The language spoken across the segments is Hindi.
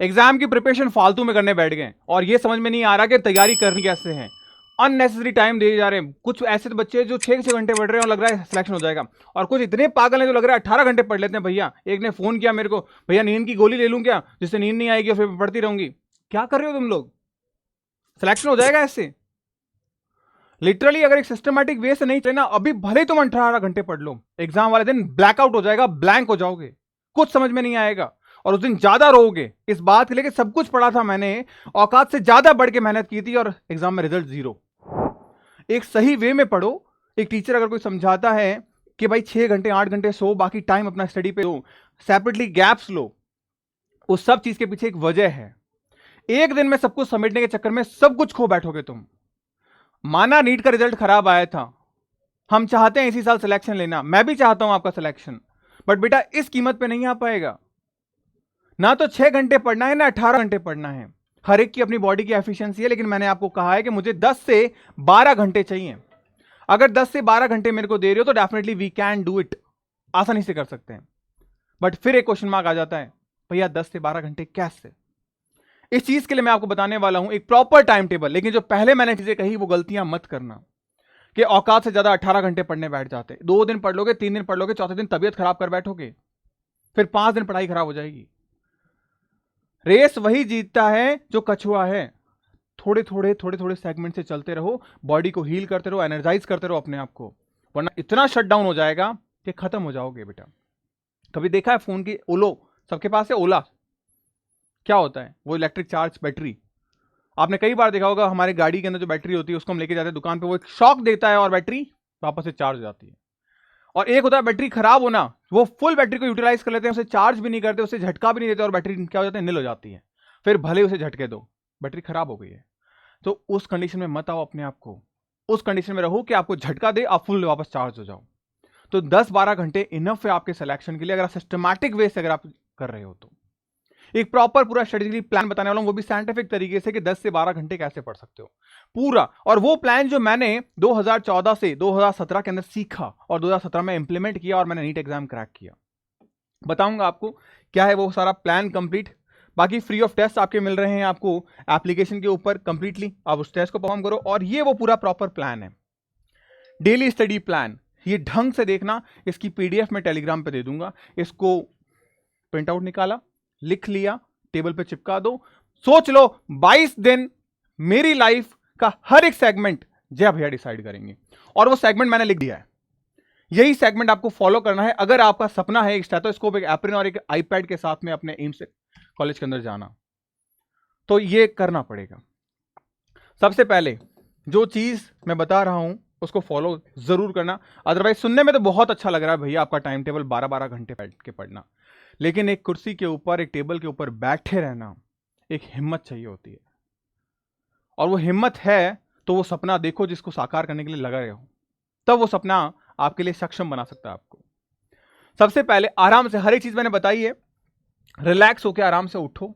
एग्जाम की प्रिपरेशन फालतू में करने बैठ गए और ये समझ में नहीं आ रहा कि तैयारी करनी कैसे है। अननेसेसरी टाइम दिए जा रहे हैं। कुछ ऐसे तो बच्चे जो 6 घंटे पढ़ रहे हैं और लग रहा है सिलेक्शन हो जाएगा, और कुछ इतने पागल हैं जो लग रहा है 18 घंटे पढ़ लेते हैं। भैया एक ने फोन किया मेरे को, भैया नींद की गोली ले लूं क्या, जिससे नींद नहीं आएगी और फिर पढ़ती रहूंगी। क्या कर रहे हो तुम लोग? सिलेक्शन हो जाएगा ऐसे? लिटरली अगर एक सिस्टमैटिक वे से नहीं चले ना, अभी भले तुम 18 घंटे पढ़ लो, एग्जाम वाले दिन ब्लैकआउट हो जाएगा, ब्लैंक हो जाओगे, कुछ समझ में नहीं आएगा और उस दिन ज्यादा रोओगे इस बात के लिए कि सब कुछ पढ़ा था मैंने, औकात से ज्यादा बढ़ के मेहनत की थी और एग्जाम में रिजल्ट जीरो। एक सही वे में पढ़ो। एक टीचर अगर कोई समझाता है कि भाई 6 घंटे 8 घंटे सो, बाकी टाइम अपना स्टडी पे दो, सेपरेटली गैप्स लो, उस सब चीज के पीछे एक वजह है। एक दिन में सब कुछ समेटने के चक्कर में सब कुछ खो बैठोगे तुम। माना नीट का रिजल्ट खराब आया था, हम चाहते हैं इसी साल सिलेक्शन लेना, मैं भी चाहता हूं आपका सिलेक्शन, बट बेटा इस कीमत पे नहीं आ पाएगा। ना तो 6 घंटे पढ़ना है ना 18 घंटे पढ़ना है। हर एक की अपनी बॉडी की एफिशिएंसी है, लेकिन मैंने आपको कहा है कि मुझे 10 से 12 घंटे चाहिए। अगर 10 से 12 घंटे मेरे को दे रहे हो तो definitely we can do it, आसानी से कर सकते हैं। बट फिर एक क्वेश्चन मार्क आ जाता है, भैया 10 से 12 घंटे कैसे? इस चीज के लिए मैं आपको बताने वाला हूं एक प्रॉपर टाइम टेबल। लेकिन जो पहले मैंने चीजें कही वो गलतियां मत करना कि औकात से ज्यादा 18 घंटे पढ़ने बैठ जाते। 2 दिन पढ़ लोगे, 3 दिन पढ़ लोगे, चौथे दिन तबियत खराब कर बैठोगे, फिर 5 दिन पढ़ाई खराब हो जाएगी। रेस वही जीतता है जो कछुआ है। थोड़े थोड़े सेगमेंट से चलते रहो, बॉडी को हील करते रहो, एनर्जाइज करते रहो अपने आप को, वरना इतना शट डाउन हो जाएगा कि खत्म हो जाओगे बेटा। कभी देखा है फोन की ओलो, सबके पास है ओला, क्या होता है वो? Electric charge battery. आपने कई बार देखा होगा हमारे गाड़ी के अंदर जो बैटरी होती है उसको हम लेके जाते हैं दुकान पे, वो एक शॉक देता है और बैटरी वापस से चार्ज हो जाती है। और एक होता है बैटरी खराब होना, वो फुल बैटरी को यूटिलाइज कर लेते हैं, उसे चार्ज भी नहीं करते, उसे झटका भी नहीं देते और बैटरी क्या हो जाती है, निल हो जाती है। फिर भले उसे झटके दो, बैटरी खराब हो गई है। तो उस कंडीशन में मत आओ अपने आप को, उस कंडीशन में रहो कि आपको झटका दे, आप फुल वापस चार्ज हो जाओ। तो 10-12 घंटे इनफ है आपके सिलेक्शन के लिए, अगर आप सिस्टमैटिक वे से अगर आप कर रहे हो तो। एक प्रॉपर पूरा स्ट्रेटेजिकली प्लान बताने वाला हूं, वो भी साइंटिफिक तरीके से कि 10 से 12 घंटे कैसे पढ़ सकते हो पूरा। और वो प्लान जो मैंने 2014 से 2017 के अंदर सीखा और 2017 में इंप्लीमेंट किया और मैंने नीट एग्जाम क्रैक किया, बताऊंगा आपको क्या है वो सारा प्लान कंप्लीट। बाकी फ्री ऑफ टेस्ट आपके मिल रहे हैं आपको एप्लीकेशन के ऊपर, कंप्लीटली आप उस टेस्ट को परफॉर्म करो। और ये वो पूरा प्रॉपर प्लान है, डेली स्टडी प्लान। ये ढंग से देखना, इसकी पीडीएफ में टेलीग्राम पे दे दूंगा, इसको प्रिंट आउट निकाला, लिख लिया, टेबल पे चिपका दो, सोच लो 22 दिन मेरी लाइफ का हर एक सेगमेंट जय भैया डिसाइड करेंगे। और वो सेगमेंट मैंने लिख दिया है, यही सेगमेंट आपको फॉलो करना है अगर आपका सपना है एक स्टेथोस्कोप, एक एप्रिन और एक आईपैड के साथ में अपने एम्स कॉलेज के अंदर जाना, तो ये करना पड़ेगा। सबसे पहले जो चीज मैं बता रहा हूं उसको फॉलो जरूर करना। अदरवाइज सुनने में तो बहुत अच्छा लग रहा है भैया आपका टाइम टेबल 12-12 घंटे बैठ के पढ़ना, लेकिन एक कुर्सी के ऊपर, एक टेबल के ऊपर बैठे रहना एक हिम्मत चाहिए होती है। और वो हिम्मत है तो वो सपना देखो जिसको साकार करने के लिए लगा रहे हो, तब वो सपना आपके लिए सक्षम बना सकता है आपको। सबसे पहले आराम से, हर एक चीज मैंने बताई है, रिलैक्स होकर आराम से उठो,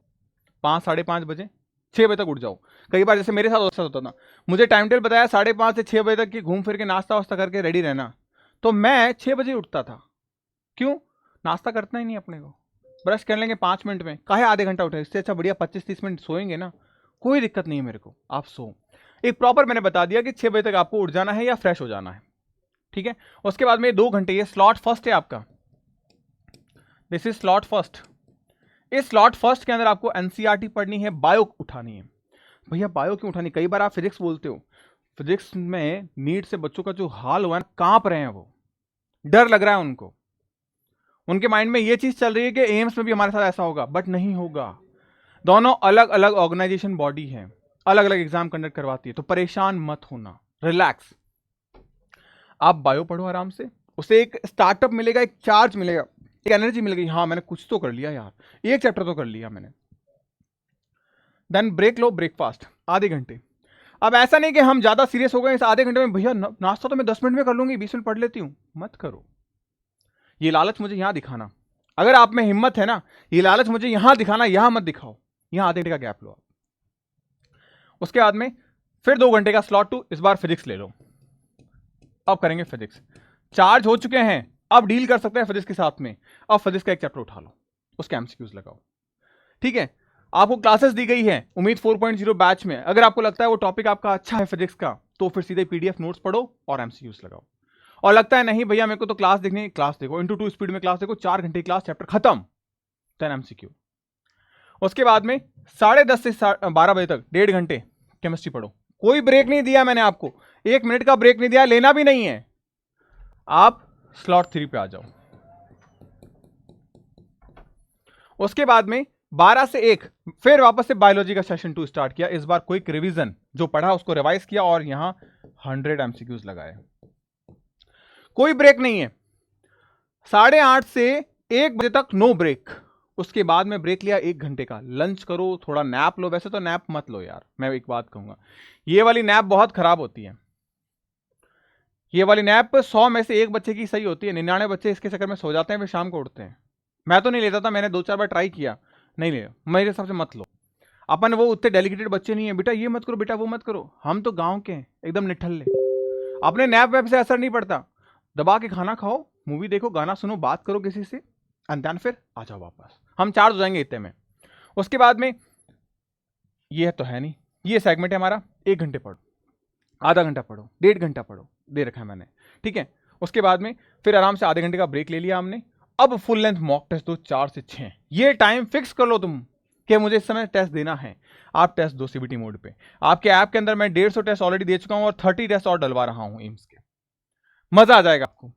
5-5:30 बजे, 6 बजे तक उठ जाओ। कई बार जैसे मेरे साथ ऐसा होता था, मुझे टाइम टेबल बताया 5:30 से 6 बजे तक कि घूम फिर के नाश्ता वास्ता करके रेडी रहना, तो मैं 6 बजे उठता था। क्यों? नाश्ता करना ही नहीं अपने को, ब्रश कर लेंगे 5 मिनट में, काहे आधे घंटा उठे, इससे अच्छा बढ़िया 25-30 मिनट सोएंगे ना, कोई दिक्कत नहीं है मेरे को, आप सो। एक प्रॉपर मैंने बता दिया कि 6 बजे तक आपको उठ जाना है या फ्रेश हो जाना है, ठीक है। उसके बाद में 2 घंटे, ये स्लॉट फर्स्ट है आपका, दिस इज स्लॉट फर्स्ट। इस स्लॉट फर्स्ट के अंदर आपको एनसीईआरटी पढ़नी है, बायो उठानी है। भैया बायो क्यों उठानी? कई बार आप फिजिक्स बोलते हो, फिजिक्स में नीट से बच्चों का जो हाल हुआ है, कांप रहे हैं, वो डर लग रहा है उनको, उनके माइंड में ये चीज चल रही है कि एम्स में भी हमारे साथ ऐसा होगा, बट नहीं होगा। दोनों अलग अलग ऑर्गेनाइजेशन बॉडी है, अलग अलग एग्जाम कंडक्ट करवाती है, तो परेशान मत होना, रिलैक्स। आप बायो पढ़ो आराम से, उसे एक स्टार्टअप मिलेगा, एक चार्ज मिलेगा, एक एनर्जी मिलेगी, हाँ मैंने कुछ तो कर लिया यार, एक चैप्टर तो कर लिया मैंने। देन ब्रेक लो, ब्रेकफास्ट आधे घंटे। अब ऐसा नहीं कि हम ज्यादा सीरियस हो गए इस आधे घंटे में, भैया नाश्ता तो मैं 10 मिनट में कर लूंगी, 20 मिनट पढ़ लेती हूं, मत करो। ये लालच मुझे यहां दिखाना, अगर आप में हिम्मत है ना, ये लालच मुझे यहां दिखाना, यहां मत दिखाओ, यहां आधे घंटे का गैप लो आप। उसके बाद में फिर 2 घंटे का स्लॉट 2, इस बार फिजिक्स ले लो, अब करेंगे फिजिक्स। चार्ज हो चुके हैं, अब डील कर सकते हैं फिजिक्स के साथ में, अब फिजिक्स का एक चैप्टर उठा लो, उसके एमसीक्यूज लगाओ, ठीक है। आपको क्लासेस दी गई है उम्मीद 4.0 बैच में। अगर आपको लगता है वो टॉपिक आपका अच्छा है फिजिक्स का, तो फिर सीधे पीडीएफ नोट्स पढ़ो और एमसीक्यूज लगाओ। और लगता है नहीं भैया मेरे को तो क्लास देखनी है, क्लास देखो, इंटू 2 स्पीड में क्लास देखो, 4 घंटे क्लास, चैप्टर खत्म, 10 एमसीक्यू। उसके बाद में 10:30 से 12 बजे तक 1.5 घंटे केमिस्ट्री पढ़ो। कोई ब्रेक नहीं दिया मैंने आपको, 1 मिनट का ब्रेक नहीं दिया, लेना भी नहीं है। आप स्लॉट 3 पे आ जाओ। उसके बाद में 12 से 1 फिर वापस से बायोलॉजी का सेशन 2 स्टार्ट किया। इस बार क्विक रिवीजन, जो पढ़ा उसको रिवाइज किया और यहां 100 एमसीक्यूज लगाए। कोई ब्रेक नहीं है। 8:30 से 1 बजे तक नो ब्रेक। उसके बाद में ब्रेक लिया 1 घंटे का, लंच करो, थोड़ा नैप लो। वैसे तो नैप मत लो यार, मैं एक बात कहूंगा, ये वाली नैप बहुत खराब होती है। ये वाली नैप 100 में से 1 बच्चे की सही होती है, 99 बच्चे इसके चक्कर में सो जाते हैं, फिर शाम को उठते हैं। मैं तो नहीं लेता था, मैंने 2-4 बार ट्राई किया, नहीं ले, मेरे हिसाब से मत लो। अपन वो उतने डेलिकेटेड बच्चे नहीं है, बेटा ये मत करो, बेटा वो मत करो। हम तो गांव के हैं, एकदम निठल्ले, अपने नैप वैप से असर नहीं पड़ता। दबा के खाना खाओ, मूवी देखो, गाना सुनो, बात करो किसी से, एंड देन फिर आ जाओ वापस। हम चार्ज हो जाएंगे इतने में। उसके बाद में ये तो है नहीं, ये सेगमेंट है हमारा, 1 घंटे पढ़ो, आधा घंटा पढ़ो, 1.5 घंटा पढ़ो, दे रखा है मैंने, ठीक है। उसके बाद में फिर आराम से आधे घंटे का ब्रेक ले लिया हमने। अब फुल लेंथ मॉक टेस्ट दो 4 से 6। ये टाइम फिक्स कर लो तुम कि मुझे इस समय टेस्ट देना है। आप टेस्ट दो सीबीटी मोड पे। आपके ऐप के अंदर मैं 150 टेस्ट ऑलरेडी दे चुका हूं और 30 टेस्ट और डलवा रहा हूं एम्स के। मजा आ जाएगा आपको।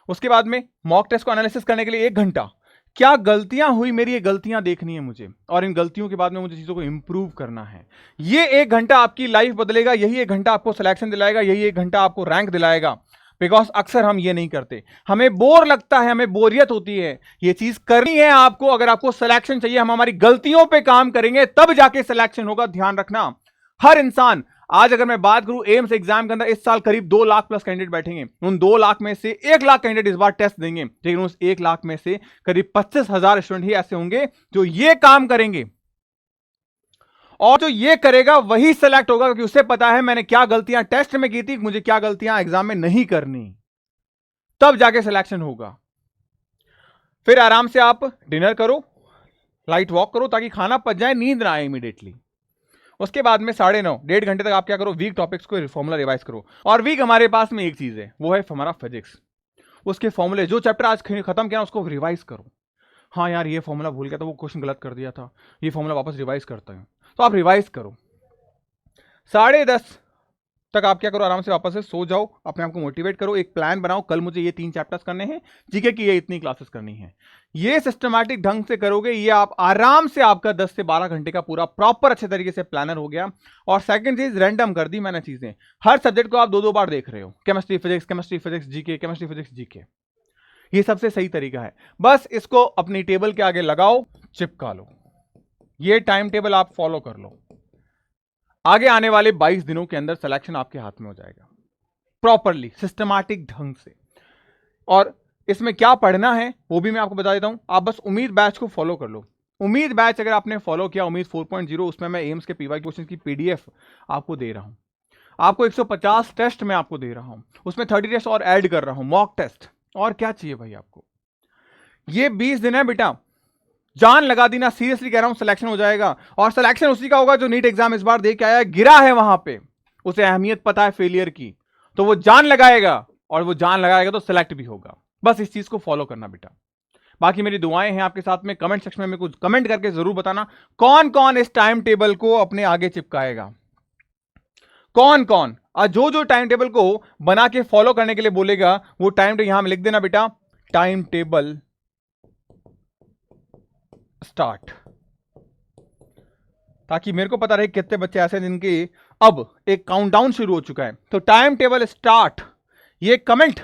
उसके बाद में मॉक टेस्ट को एनालिसिस करने के लिए 1 घंटा। क्या गलतियां हुई मेरी, ये गलतियां देखनी है मुझे, और इन गलतियों के बाद में मुझे चीजों को इंप्रूव करना है। ये 1 घंटा आपकी लाइफ बदलेगा, यही 1 घंटा आपको सिलेक्शन दिलाएगा, यही 1 घंटा आपको रैंक दिलाएगा। बिकॉज अक्सर हम ये नहीं करते, हमें बोर लगता है, हमें बोरियत होती है। ये चीज करनी है आपको। अगर आपको सिलेक्शन चाहिए, हम हमारी गलतियों पे काम करेंगे तब जाके सिलेक्शन होगा। ध्यान रखना, हर इंसान, आज अगर मैं बात करूं एम्स एग्जाम के अंदर इस साल करीब 2 लाख प्लस कैंडिडेट बैठेंगे। उन 2 लाख में से 1 लाख कैंडिडेट इस बार टेस्ट देंगे, लेकिन उस 1 लाख में से करीब 25,000 स्टूडेंट ही ऐसे होंगे जो ये काम करेंगे, और जो ये करेगा वही सेलेक्ट होगा, क्योंकि उसे पता है मैंने क्या गलतियां टेस्ट में की थी, मुझे क्या गलतियां एग्जाम में नहीं करनी, तब जाके सिलेक्शन होगा। फिर आराम से आप डिनर करो, लाइट वॉक करो, ताकि खाना पच जाए, नींद ना आए इमीडिएटली। उसके बाद में 9:30 1.5 घंटे तक आप क्या करो, वीक टॉपिक्स को फॉर्मूला रिवाइज करो। और वीक हमारे पास में एक चीज है, वो है हमारा फिजिक्स। उसके फॉर्मूले, जो चैप्टर आज खत्म किया उसको रिवाइज करो। हाँ यार ये फॉर्मूला भूल गया था, वो क्वेश्चन गलत कर दिया था, ये फॉर्मूला वापस रिवाइज करता हूं, तो आप रिवाइज करो। 10:30 तक आप क्या करो, आराम से वापस से सो जाओ, अपने आप को मोटिवेट करो, एक प्लान बनाओ, कल मुझे ये 3 चैप्टर्स करने हैं, जीके की ये इतनी क्लासेस करनी है। ये सिस्टमैटिक ढंग से करोगे, ये आप आराम से आपका 10 से 12 घंटे का पूरा प्रॉपर अच्छे तरीके से प्लानर हो गया। और सेकंड चीज, रैंडम कर दी मैंने चीजें, हर सब्जेक्ट को आप 2-2 बार देख रहे हो, chemistry physics GK, chemistry physics GK. ये सबसे सही तरीका है। बस इसको अपनी टेबल के आगे लगाओ, चिपका लो, ये टाइम टेबल आप फॉलो कर लो। आगे आने वाले 22 दिनों के अंदर सिलेक्शन आपके हाथ में हो जाएगा, प्रॉपरली सिस्टमैटिक ढंग से। और इसमें क्या पढ़ना है वो भी मैं आपको बता देता हूं। आप बस उम्मीद बैच को फॉलो कर लो। उम्मीद बैच अगर आपने फॉलो किया, उम्मीद 4.0, उसमें मैं एम्स के पीवाई क्वेश्चन की पीडीएफ आपको दे रहा हूं। आपको 150 टेस्ट में आपको दे रहा हूं, उसमें 30 टेस्ट और ऐड कर रहा हूं, मॉक टेस्ट। और क्या चाहिए भाई आपको? ये 20 दिन है बेटा, जान लगा दी ना, सीरियसली कह रहा हूं, सिलेक्शन हो जाएगा। और सिलेक्शन उसी का होगा जो नीट एग्जाम इस बार दे के आया, गिरा है वहां पे, उसे अहमियत पता है फेलियर की, तो वो जान लगाएगा, और वो जान लगाएगा तो सिलेक्ट भी होगा। बस इस चीज को फॉलो करना बेटा। बाकी मेरी दुआएं हैं आपके साथ में। कमेंट सेक्शन में कुछ कमेंट करके जरूर बताना कौन कौन इस टाइम टेबल को अपने आगे चिपकाएगा, कौन कौन। और जो जो टाइम टेबल को बना के फॉलो करने के लिए बोलेगा, वो टाइम टेबल यहां में लिख देना बेटा, टाइम टेबल स्टार्ट, ताकि मेरे को पता रहे कितने बच्चे ऐसे हैं जिनके अब एक काउंटडाउन शुरू हो चुका है। तो टाइम टेबल स्टार्ट, ये कमेंट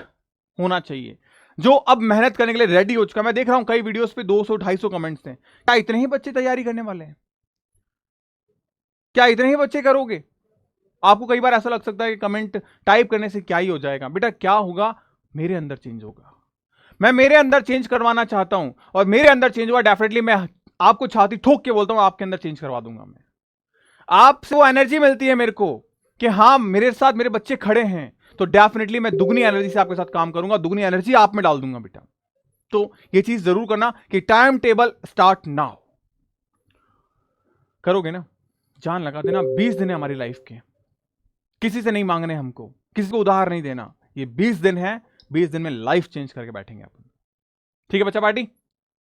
होना चाहिए जो अब मेहनत करने के लिए रेडी हो चुका है। मैं देख रहा हूं कई वीडियोस पे 200-250 कमेंट्स हैं। क्या इतने ही बच्चे तैयारी करने वाले हैं? क्या इतने ही बच्चे करोगे? आपको कई बार ऐसा लग सकता है कि कमेंट टाइप करने से क्या ही हो जाएगा। बेटा क्या होगा, मेरे अंदर चेंज होगा। मैं मेरे अंदर चेंज करवाना चाहता हूं, और मेरे अंदर चेंज हुआ, डेफिनेटली मैं आपको छाती ठोक के बोलता हूं, आपके अंदर चेंज करवा दूंगा। मैं आपसे वो एनर्जी मिलती है मेरे को कि हाँ मेरे साथ मेरे बच्चे खड़े हैं, तो डेफिनेटली मैं दुगनी एनर्जी से आपके साथ काम करूंगा, दुगनी एनर्जी आप में डाल दूंगा बेटा। तो ये चीज जरूर करना कि टाइम टेबल स्टार्ट नाउ। करोगे ना, जान लगा देना 20 दिन है हमारी लाइफ के, किसी से नहीं मांगने हमको, किसी को उधार नहीं देना। ये 20 दिन है, 20 दिन में लाइफ चेंज करके बैठेंगे अपन। ठीक है बच्चा पार्टी।